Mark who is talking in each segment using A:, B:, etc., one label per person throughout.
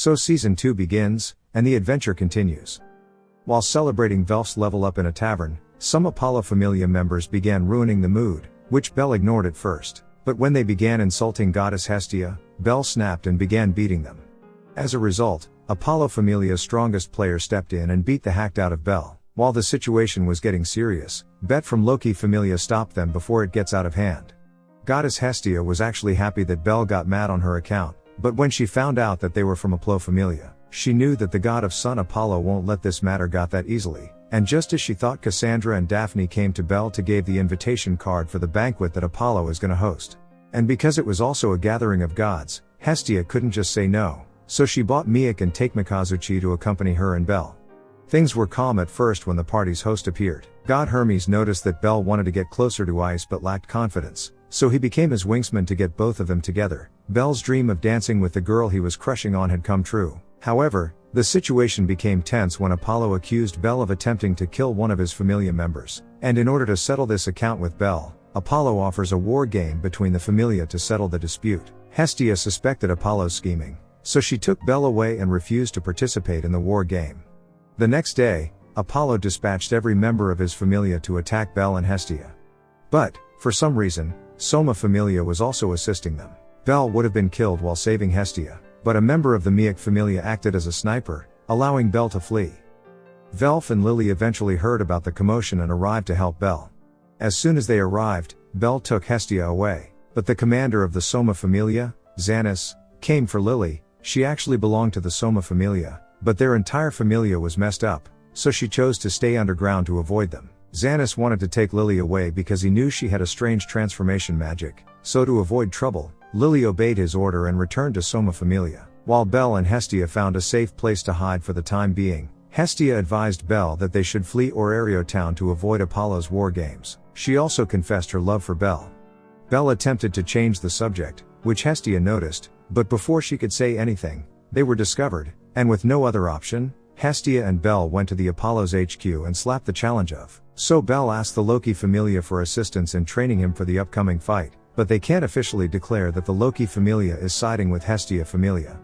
A: So Season 2 begins, and the adventure continues. While celebrating Velf's level up in a tavern, some Apollo Familia members began ruining the mood, which Belle ignored at first. But when they began insulting goddess Hestia, Belle snapped and began beating them. As a result, Apollo Familia's strongest player stepped in and beat the hacked out of Belle. While the situation was getting serious, Bet from Loki Familia stopped them before it gets out of hand. Goddess Hestia was actually happy that Belle got mad on her account, but when she found out that they were from Apollo Familia, she knew that the god of sun Apollo won't let this matter got that easily, and just as she thought, Cassandra and Daphne came to Belle to give the invitation card for the banquet that Apollo is gonna host. And because it was also a gathering of gods, Hestia couldn't just say no, so she bought Miek and Takemikazuchi to accompany her and Belle. Things were calm at first when the party's host appeared. God Hermes noticed that Belle wanted to get closer to Ice but lacked confidence, so he became his wingsman to get both of them together. Belle's dream of dancing with the girl he was crushing on had come true. However, the situation became tense when Apollo accused Belle of attempting to kill one of his Familia members, and in order to settle this account with Belle, Apollo offers a war game between the Familia to settle the dispute. Hestia suspected Apollo's scheming, so she took Belle away and refused to participate in the war game. The next day, Apollo dispatched every member of his Familia to attack Belle and Hestia. But, for some reason, Soma Familia was also assisting them. Belle would have been killed while saving Hestia, but a member of the Miek Familia acted as a sniper, allowing Belle to flee. Velf and Lily eventually heard about the commotion and arrived to help Belle. As soon as they arrived, Belle took Hestia away, but the commander of the Soma Familia, Xanis, came for Lily. She actually belonged to the Soma Familia, but their entire familia was messed up, so she chose to stay underground to avoid them. Xanis wanted to take Lily away because he knew she had a strange transformation magic, so to avoid trouble, Lily obeyed his order and returned to Soma Familia. While Belle and Hestia found a safe place to hide for the time being, Hestia advised Belle that they should flee Orario town to avoid Apollo's war games. She also confessed her love for Belle. Belle attempted to change the subject, which Hestia noticed, but before she could say anything, they were discovered, and with no other option, Hestia and Belle went to the Apollo's HQ and slapped the challenge of. So Belle asked the Loki Familia for assistance in training him for the upcoming fight, but they can't officially declare that the Loki Familia is siding with Hestia Familia.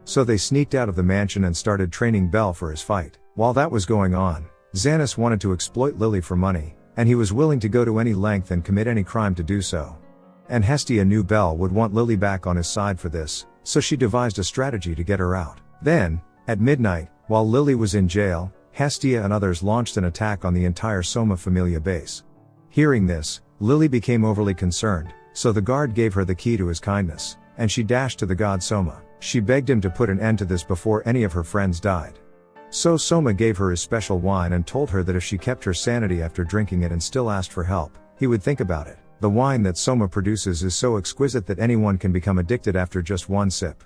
A: So they sneaked out of the mansion and started training Belle for his fight. While that was going on, Xanis wanted to exploit Lily for money, and he was willing to go to any length and commit any crime to do so. And Hestia knew Belle would want Lily back on his side for this, so she devised a strategy to get her out. Then, at midnight, while Lily was in jail, Hestia and others launched an attack on the entire Soma Familia base. Hearing this, Lily became overly concerned, so the guard gave her the key to his kindness, and she dashed to the god Soma. She begged him to put an end to this before any of her friends died. So Soma gave her his special wine and told her that if she kept her sanity after drinking it and still asked for help, he would think about it. The wine that Soma produces is so exquisite that anyone can become addicted after just one sip.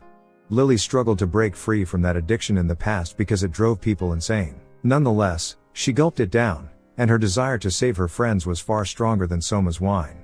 A: Lily struggled to break free from that addiction in the past because it drove people insane. Nonetheless, she gulped it down, and her desire to save her friends was far stronger than Soma's wine.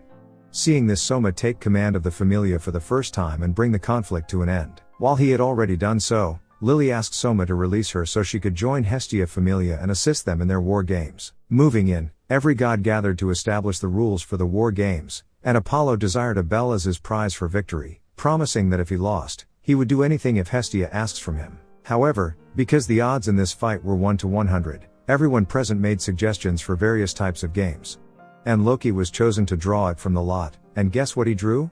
A: Seeing this, Soma take command of the Familia for the first time and bring the conflict to an end. While he had already done so, Lily asked Soma to release her so she could join Hestia Familia and assist them in their war games. Moving in, every god gathered to establish the rules for the war games, and Apollo desired a bell as his prize for victory, promising that if he lost, he would do anything if Hestia asks from him. However, because the odds in this fight were 1 to 100, everyone present made suggestions for various types of games. And Loki was chosen to draw it from the lot, and guess what he drew?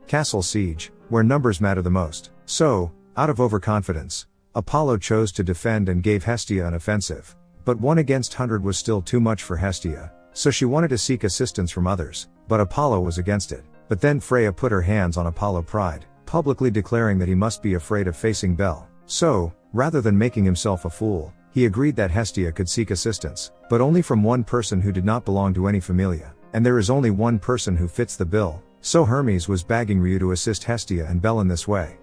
A: Castle Siege, where numbers matter the most. So, out of overconfidence, Apollo chose to defend and gave Hestia an offensive, but 1 against 100 was still too much for Hestia, so she wanted to seek assistance from others, but Apollo was against it. But then Freya put her hands on Apollo's pride, publicly declaring that he must be afraid of facing Belle. So, rather than making himself a fool, he agreed that Hestia could seek assistance, but only from one person who did not belong to any familia, and there is only one person who fits the bill, so Hermes was begging Ryu to assist Hestia and Belle in this way.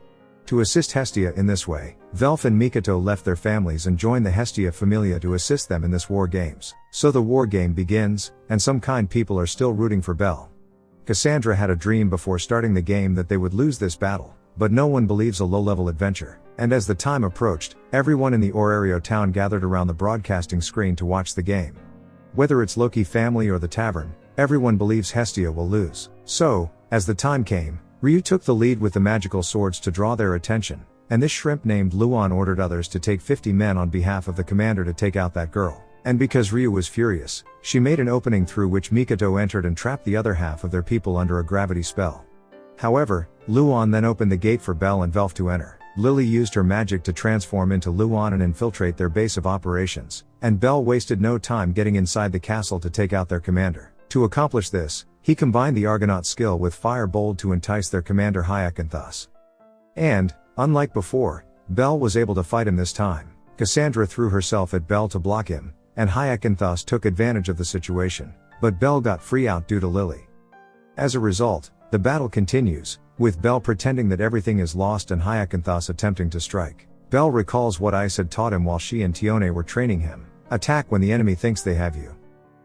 A: To assist Hestia in this way, Velf and Mikoto left their families and joined the Hestia Familia to assist them in this war games. So the war game begins, and some kind people are still rooting for Belle. Cassandra had a dream before starting the game that they would lose this battle, but no one believes a low-level adventure. And as the time approached, everyone in the Orario town gathered around the broadcasting screen to watch the game. Whether it's Loki family or the tavern, everyone believes Hestia will lose. So, as the time came, Ryu took the lead with the magical swords to draw their attention, and this shrimp named Luan ordered others to take 50 men on behalf of the commander to take out that girl. And because Ryu was furious, she made an opening through which Mikoto entered and trapped the other half of their people under a gravity spell. However, Luan then opened the gate for Belle and Velf to enter. Lily used her magic to transform into Luan and infiltrate their base of operations, and Belle wasted no time getting inside the castle to take out their commander. To accomplish this, he combined the Argonaut skill with Fire Bold to entice their commander Hyacinthus. And, unlike before, Belle was able to fight him this time. Cassandra threw herself at Belle to block him, and Hyacinthus took advantage of the situation, but Belle got free out due to Lily. As a result, the battle continues, with Belle pretending that everything is lost and Hyacinthus attempting to strike. Belle recalls what Ice had taught him while she and Tione were training him: attack when the enemy thinks they have you.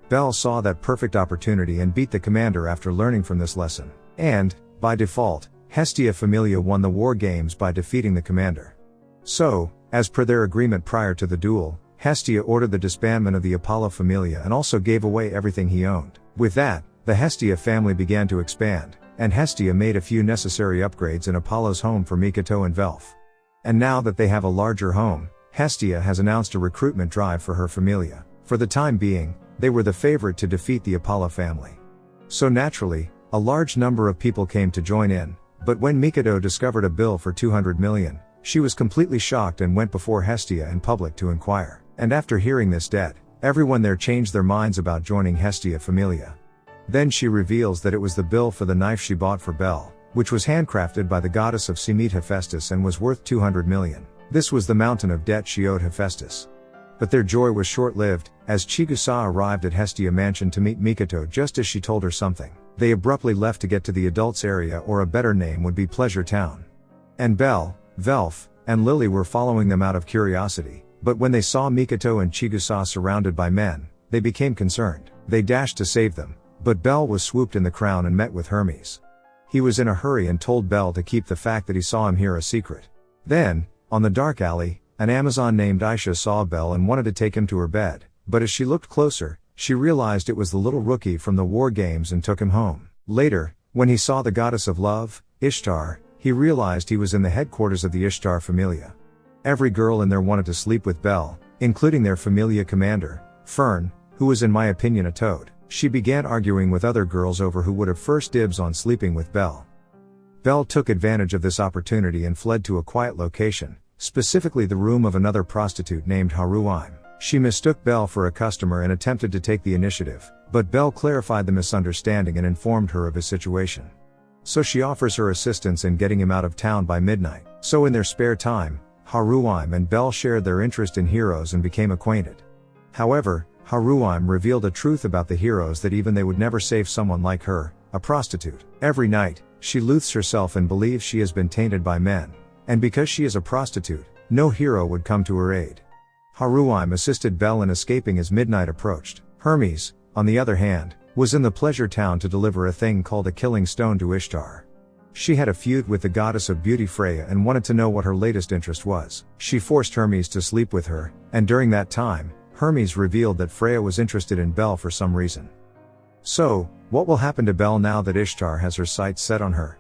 A: Belle saw that perfect opportunity and beat the commander after learning from this lesson. And, by default, Hestia Familia won the war games by defeating the commander. So, as per their agreement prior to the duel, Hestia ordered the disbandment of the Apollo Familia and also gave away everything he owned. With that, the Hestia family began to expand, and Hestia made a few necessary upgrades in Apollo's home for Mikoto and Velf. And now that they have a larger home, Hestia has announced a recruitment drive for her familia. For the time being, they were the favorite to defeat the Apollo family. So naturally, a large number of people came to join in, but when Mikoto discovered a bill for 200 million, she was completely shocked and went before Hestia in public to inquire. And after hearing this debt, everyone there changed their minds about joining Hestia Familia. Then she reveals that it was the bill for the knife she bought for Belle, which was handcrafted by the goddess of Semet Hephaestus and was worth 200 million. This was the mountain of debt she owed Hephaestus. But their joy was short-lived, as Chigusa arrived at Hestia Mansion to meet Mikoto just as she told her something. They abruptly left to get to the adults area, or a better name would be Pleasure Town. And Belle, Velf, and Lily were following them out of curiosity, but when they saw Mikoto and Chigusa surrounded by men, they became concerned. They dashed to save them, but Belle was swooped in the crown and met with Hermes. He was in a hurry and told Belle to keep the fact that he saw him here a secret. Then, on the dark alley, an Amazon named Aisha saw Belle and wanted to take him to her bed, but as she looked closer, she realized it was the little rookie from the war games and took him home. Later, when he saw the goddess of love, Ishtar, he realized he was in the headquarters of the Ishtar Familia. Every girl in there wanted to sleep with Belle, including their Familia commander, Fern, who was in my opinion a toad. She began arguing with other girls over who would have first dibs on sleeping with Belle. Belle took advantage of this opportunity and fled to a quiet location, specifically the room of another prostitute named Haruime. She mistook Belle for a customer and attempted to take the initiative, but Belle clarified the misunderstanding and informed her of his situation. So she offers her assistance in getting him out of town by midnight. So in their spare time, Haruime and Belle shared their interest in heroes and became acquainted. However, Haruime revealed a truth about the heroes that even they would never save someone like her, a prostitute. Every night, she loathes herself and believes she has been tainted by men, and because she is a prostitute, no hero would come to her aid. Haruime assisted Belle in escaping as midnight approached. Hermes, on the other hand, was in the pleasure town to deliver a thing called a killing stone to Ishtar. She had a feud with the goddess of beauty Freya and wanted to know what her latest interest was. She forced Hermes to sleep with her, and during that time, Hermes revealed that Freya was interested in Belle for some reason. So, what will happen to Belle now that Ishtar has her sights set on her?